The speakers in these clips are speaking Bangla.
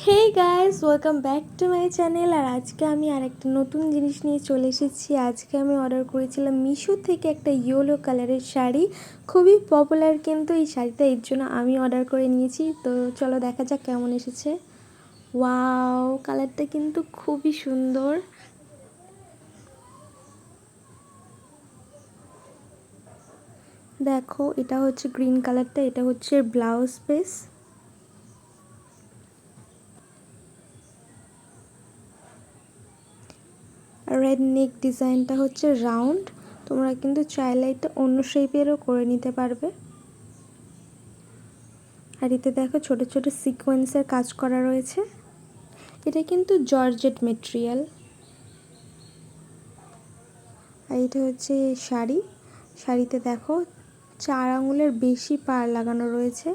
Hey guys, welcome back to my channel. আর আজকে আমি আরেকটা নতুন জিনিস নিয়ে চলে এসেছি। আজকে আমি অর্ডার করেছিলাম মিশো থেকে একটা ইয়েলো কালারের শাড়ি। খুবই পপুলার কিন্তু এই শাড়িটা, এর জন্য আমি অর্ডার করে নিয়েছি। তো চলো দেখা যাক কেমন এসেছে। ওয়াও, কালারটা কিন্তু খুবই সুন্দর। দেখো, এটা হচ্ছে গ্রিন কালারটা, এটা হচ্ছে ব্লাউজ পিস। রেড নেক ডিজাইনটা হচ্ছে রাউন্ড। তোমরা কিন্তু চাইলে এটা অন্য শেপেরও করে নিতে পারবে। আর এতে দেখো ছোট ছোট সিকোয়েন্সের কাজ করা রয়েছে। এটা কিন্তু জর্জেট মেটেরিয়াল। আর এটা হচ্ছে শাড়িতে দেখো 4 আঙুলের বেশি পাড় লাগানো রয়েছে।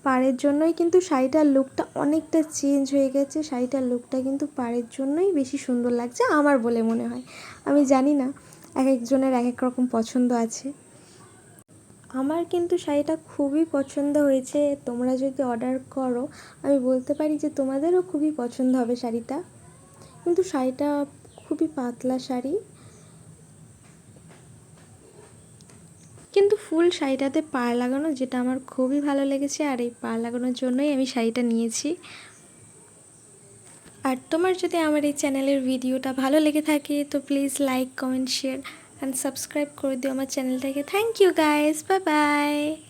পাড়ের জন্যই কিন্তু শাড়িটার লুকটা অনেকটা চেঞ্জ হয়ে গেছে। শাড়িটার লুকটা কিন্তু পাড়ের জন্যই বেশি সুন্দর লাগছে আমার বলে মনে হয়। আমি জানি না, এক একজনের এক এক রকম পছন্দ আছে। আমার কিন্তু শাড়িটা খুবই পছন্দ হয়েছে। তোমরা যদি অর্ডার করো, আমি বলতে পারি যে তোমাদেরও খুবই পছন্দ হবে শাড়িটা। কিন্তু শাড়িটা খুবই পাতলা শাড়ি, কিন্তু ফুল শাড়িটাতে পাড় লাগানো, যেটা আমার খুবই ভালো লেগেছে। আর এই পাড় লাগানোর জন্যই আমি শাড়িটা নিয়েছি। আর তোমার যদি আমার এই চ্যানেলের ভিডিওটা ভালো লেগে থাকে তো please like, comment, share and subscribe করে দিও আমার চ্যানেলটাকে। Thank you guys, bye by.